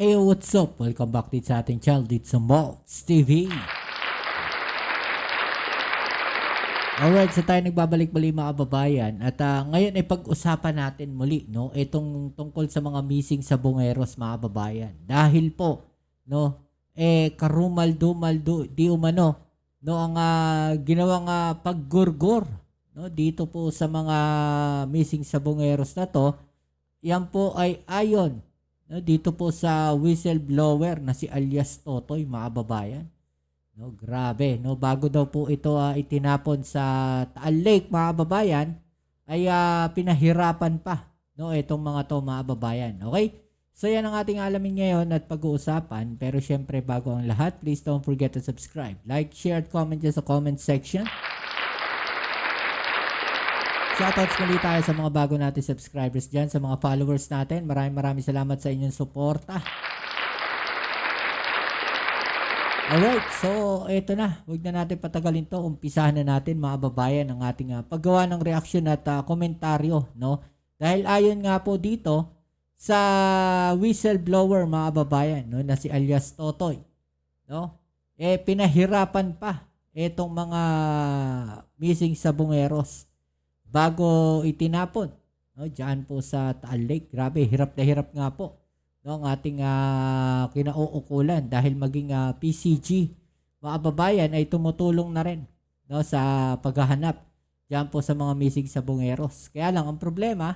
Hey, what's up? Welcome back dito sa ating channel dito sa Mox TV. Alright, so tayo nagbabalik muli mga kababayan. At ngayon ay pag-usapan natin muli, no? Itong tungkol sa mga missing sa Bungeros mga kababayan. Dahil po, no? Karumaldo di umano, no? Ang ginawang paggurgur, no? Dito po sa mga missing sa Bungeros na to. Yan po ay ayon, no, dito po sa whistleblower na si alias Totoy mga kababayan. No, grabe, no, bago daw po ito itinapon sa Taal Lake mga kababayan ay pinahirapan pa, no, itong mga to mga kababayan. Okay? So yan ang ating alamin ngayon at pag-uusapan, pero syempre bago ang lahat, please don't forget to subscribe, like, share at comment dyan sa comment section. Shoutouts muli tayo sa mga bago natin subscribers dyan, sa mga followers natin. Maraming salamat sa inyong suporta. Alright, so eto na. Huwag na natin patagalin to. Umpisahan na natin mga babayan ang ating paggawa ng reaksyon at komentaryo. No? Dahil ayon nga po dito sa whistleblower mga babayan, no, na si alias Totoy. No? Pinahirapan pa itong mga missing sa Bungeros bago itinapon, no, diyan po sa Taal Lake. Grabe, hirap na hirap nga po, no, ang ating kinauukulan dahil maging PCG mga kababayan ay tumutulong na rin, no, sa paghahanap diyan po sa mga missing sa Bungeros. Kaya lang ang problema,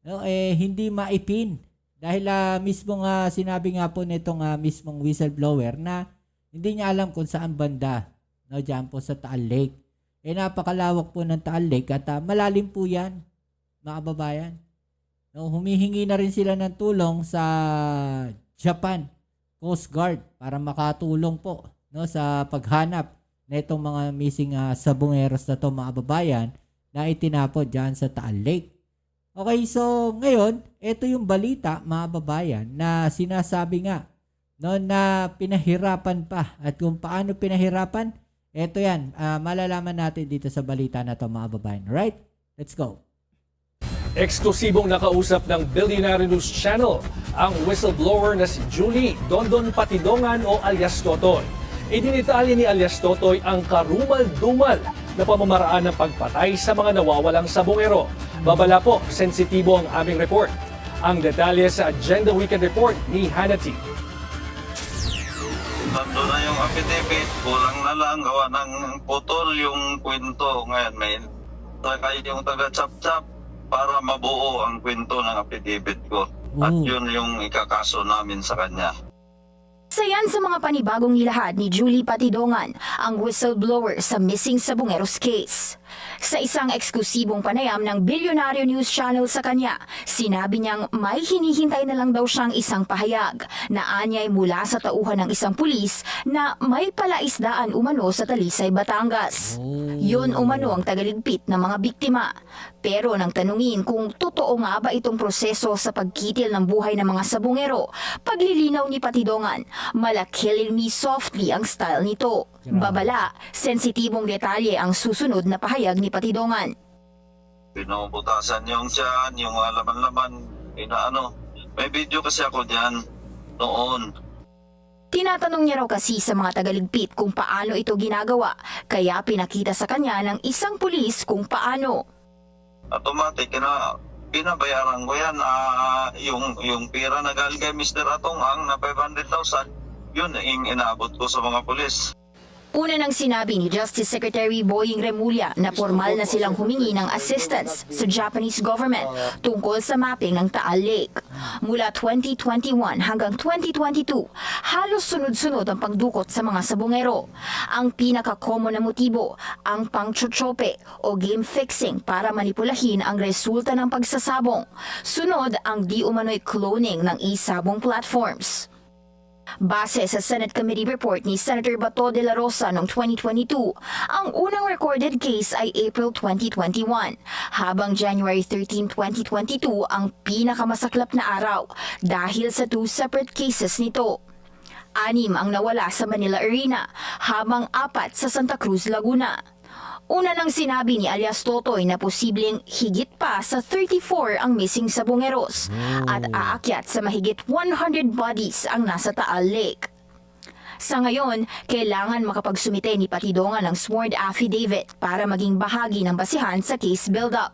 no, hindi maipin dahil mismo sinabi nga po nitong mismong whistleblower na hindi niya alam kung saan banda, no, diyan po sa Taal Lake. Napakalawak po ng Taal Lake at malalim po yan mga kababayan. No, humihingi na rin sila ng tulong sa Japan Coast Guard para makatulong po, no, sa paghanap na itong mga missing sa Bungeros na to mga kababayan na itinapon dyan sa Taal Lake. Okay, so ngayon, ito yung balita mga kababayan na sinasabi nga, no, na pinahirapan pa. At kung paano pinahirapan, ito yan, malalaman natin dito sa balita na to mga babayan. Right? Let's go. Eksklusibong nakausap ng Billionaire News Channel ang whistleblower na si Julie Dondon Patidongan o alias Totoy. Idinitalya ni alias Totoy ang karumal-dumal na pamamaraan ng pagpatay sa mga nawawalang sabongero. Babala po, sensitibo ang aming report. Ang detalye sa Agenda Weekend Report ni Hannity. Nandun na yung affidavit, kulang na lang, gawa ng putol yung kwento. Ngayon may yung taga-chap-chap para mabuo ang kwento ng affidavit ko. At yun yung ikakaso namin sa kanya. Sayan sa mga panibagong nilahad ni Julie Patidongan, ang whistleblower sa missing sa Bungeros case. Sa isang eksklusibong panayam ng Billionaire News Channel sa kanya, sinabi niyang may hinihintay na lang daw siyang isang pahayag na anyay mula sa tauhan ng isang pulis na may palaisdaan umano sa Talisay, Batangas. Yun umano ang tagaligpit ng mga biktima. Pero nang tanungin kung totoo nga ba itong proseso sa pagkitil ng buhay ng mga sabungero, paglilinaw ni Patidongan, mala killing me softly ang style nito. Babala, sensitibong detalye ang susunod na pahayag ni Patidongan. Pinubutasan yung tiyan, yung mga laman-laman, may video kasi ako dyan noon. Tinatanong niya raw kasi sa mga tagaligpit kung paano ito ginagawa, kaya pinakita sa kanya ng isang pulis kung paano. Automatic, pinabayaran ko yan. Yung pira na galing kay Mr. Atonghang na 500,000, yun yung inabot ko sa mga pulis. Una nang sinabi ni Justice Secretary Boying Remulla na formal na silang humingi ng assistance sa Japanese government tungkol sa mapping ng Taal Lake. Mula 2021 hanggang 2022, halos sunod-sunod ang pagdukot sa mga sabongero. Ang pinaka-common na motibo, ang pang-chochope o game fixing para manipulahin ang resulta ng pagsasabong. Sunod ang di umano'y cloning ng e-sabong platforms. Base sa Senate Committee Report ni Senator Bato de la Rosa noong 2022, ang unang recorded case ay April 2021, habang January 13, 2022 ang pinakamasaklap na araw dahil sa 2 separate cases nito. 6 ang nawala sa Manila Arena, habang 4 sa Santa Cruz, Laguna. Una nang sinabi ni alias Totoy na posibleng higit pa sa 34 ang missing sabongeros at aakyat sa mahigit 100 bodies ang nasa Taal Lake. Sa ngayon, kailangan makapagsumite ni Patidongan ng sworn affidavit para maging bahagi ng basihan sa case build-up.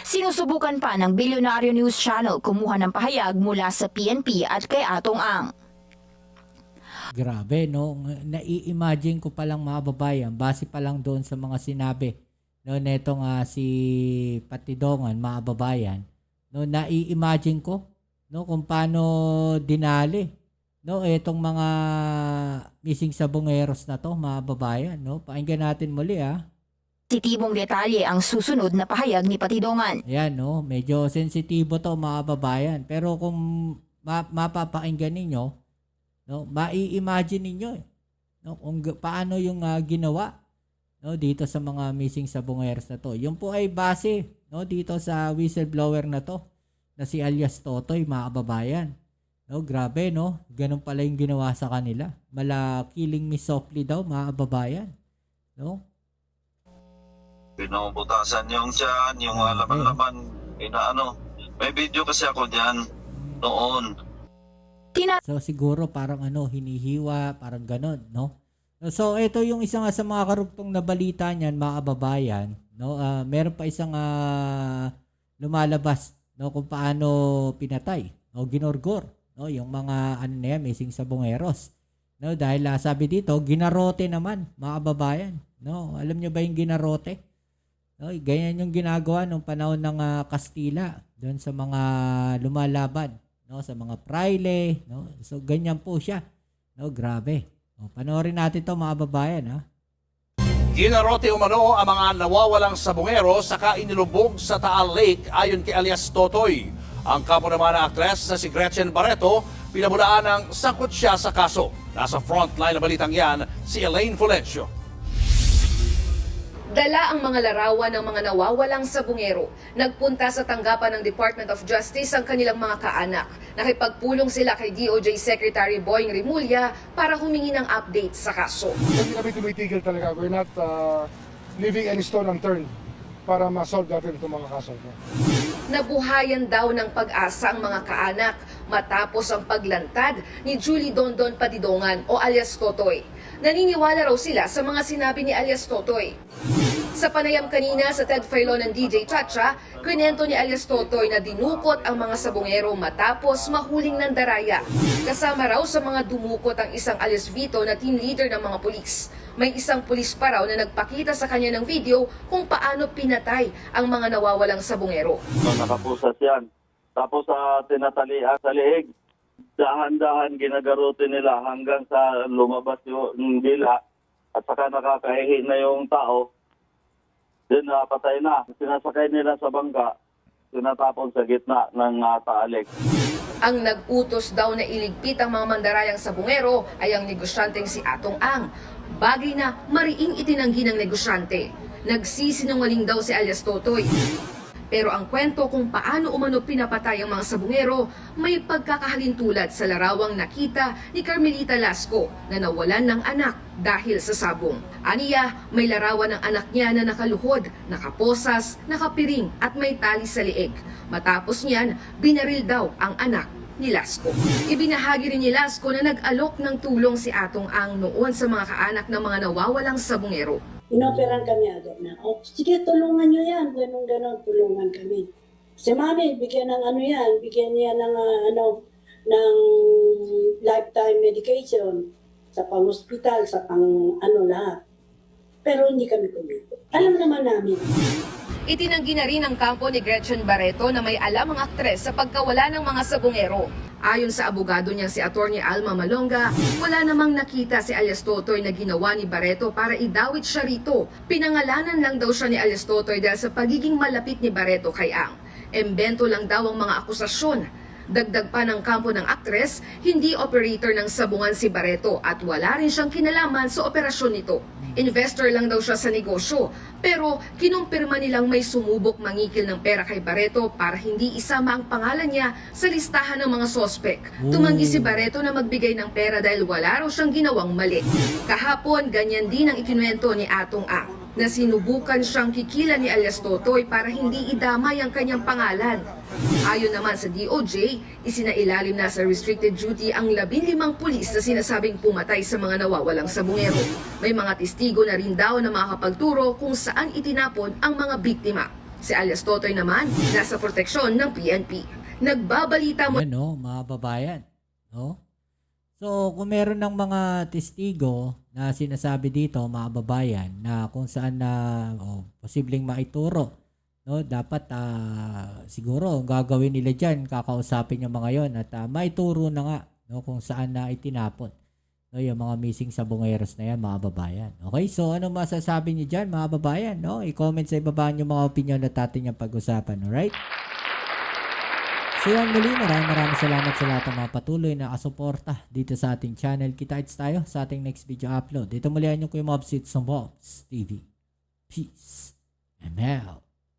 Sinusubukan pa ng Bilyonaryo News Channel kumuha ng pahayag mula sa PNP at kay Atong Ang. Grabe, no? Nai-imagine ko palang mga babayan, base pa lang doon sa mga sinabi, no, netong si Patidongan, mga babayan, no, nai-imagine ko, no, kung paano dinali, no, etong mga missing sabongeros na to, mga babayan, no? Pakinggan natin muli, Sensitibong detalye ang susunod na pahayag ni Patidongan. Ayan, no, medyo sensitibo to, mga babayan, pero kung mapapakinggan ninyo, no, mai-imagine ninyo, no, kung paano yung ginawa, no, dito sa mga missing sabongeros na to. Yung po ay base, no, dito sa whistleblower na to na si alias Totoy, mga kababayan. No, grabe, no, ganun pala yung ginawa sa kanila. Killing me softly daw, mga kababayan. No? Pinuputasan yung tiyan, yung laman-laman, inaano. May video kasi ako diyan noon. So siguro parang hinihiwa, parang ganon, no? So ito yung isa nga sa mga karugtong na balita niyan, mga kababayan, no? Meron pa isang lumalabas, no, kung paano pinatay o ginorgor, no, yung mga missing sabongeros. No, dahil sabi dito, ginarote naman, mga kababayan, no? Alam niyo ba yung ginarote? No, ganyan yung ginagawa nung panahon ng Kastila doon sa mga lumalaban, no, sa mga praile, no. So ganyan po siya. No, grabe. O, panoorin natin 'to, mga babayan, Ginarote umano ang mga nawawalang sabongero saka inilubog sa Taal Lake ayon kay alias Totoy. Ang kapo naman na aktres na si Gretchen Barreto, pinamulaan ng sangkot siya sa kaso. Nasa frontline na balitang yan, si Elaine Fulencio. Dala ang mga larawan ng mga nawawalang sabungero. Nagpunta sa tanggapan ng Department of Justice ang kanilang mga kaanak. Nakipagpulong sila kay DOJ Secretary Boying Remulla para humingi ng update sa kaso. Hindi kami tumitigil talaga. We're not leaving any stone unturned para ma-solve natin itong mga kaso. Nabuhayan daw ng pag-asa ang mga kaanak matapos ang paglantad ni Julie Dondon Patidongan o alias Totoy. Naniniwala raw sila sa mga sinabi ni alias Totoy. Sa panayam kanina sa Ted Filon ng DJ Chacha, kwento ni alias Totoy na dinukot ang mga sabongero matapos mahuling ng daraya. Kasama raw sa mga dumukot ang isang alias Vito na team leader ng mga pulis. May isang pulis pa raw na nagpakita sa kanya ng video kung paano pinatay ang mga nawawalang sabongero. Nakapusas yan. Tapos tinatalian sa liig. Dahan-dahan ginagarote nila hanggang sa lumabas yung dila at saka nakakahihi na yung tao. Then patay na. Sinasakay nila sa bangka, tinatapon sa gitna ng Taal Lake. Ang nag-utos daw na iligpit ang mga mandarayang sabongero ay ang negosyanteng si Atong Ang. Bagay na mariing itinanggi ng negosyante. Nagsisinungaling daw si alias Totoy. Pero ang kwento kung paano umano pinapatay ang mga sabongero may pagkakahalintulad sa larawang nakita ni Carmelita Lasco na nawalan ng anak dahil sa sabong. Aniya, may larawan ng anak niya na nakaluhod, nakaposas, nakapiring at may tali sa liig. Matapos niyan, binaril daw ang anak ni Lasco. Ibinahagi rin ni Lasco na nag-alok ng tulong si Atong Ang noon sa mga kaanak ng mga nawawalang sabongero. Inoperan kami agad na, sige, tulungan nyo yan, ganun, tulungan kami. Si mami, bigyan ng yan, bigyan niya ng, ng lifetime medication, sa pang-hospital, sa lahat. Pero hindi kami kumito. Alam naman namin. Itinanggi na rin ang kampo ni Gretchen Barreto na may alam ang aktres sa pagkawala ng mga sabongero. Ayon sa abogado niyang si Atty. Alma Malonga, wala namang nakita si alias Totoy na ginawa ni Barreto para idawit siya rito. Pinangalanan lang daw siya ni alias Totoy dahil sa pagiging malapit ni Barreto kay Ang. Embento lang daw ang mga akusasyon. Dagdag pa ng kampo ng aktres, hindi operator ng sabungan si Barreto at wala rin siyang kinalaman sa operasyon nito. Investor lang daw siya sa negosyo, pero kinumpirma nilang may sumubok mangikil ng pera kay Barreto para hindi isama ang pangalan niya sa listahan ng mga sospek. Tumanggi si Barreto na magbigay ng pera dahil wala raw siyang ginawang mali. Kahapon, ganyan din ang ikinuwento ni Atong Ang. na sinubukan siyang kikilan ni alias Totoy para hindi idamay ang kanyang pangalan. Ayon naman sa DOJ, isinailalim na sa restricted duty ang 15 pulis na sinasabing pumatay sa mga nawawalang sabungero. May mga testigo na rin daw na makakapagturo kung saan itinapon ang mga biktima. Si alias Totoy naman nasa proteksyon ng PNP. Nagbabalita mo Yan, no, mga babayan. No? So, kung meron ng mga testigo na sinasabi dito, mga babayan, na kung saan na posibleng maituro, no, dapat siguro gagawin nila dyan, kakausapin yung mga yon at maituro na nga, no, kung saan na itinapon, no, yung mga missing sabongeros na yan, mga babayan. Okay, so ano masasabi niyo dyan, mga babayan? No? I-comment sa ibaba yung mga opinion na atin yung pag-usapan, alright? So yan muli, maraming salamat sa lahat ng mga patuloy na kasuporta dito sa ating channel. Kita-kits tayo sa ating next video upload. Dito muli ang inyong Kuya Mobs, it's Mobs TV. Peace and out.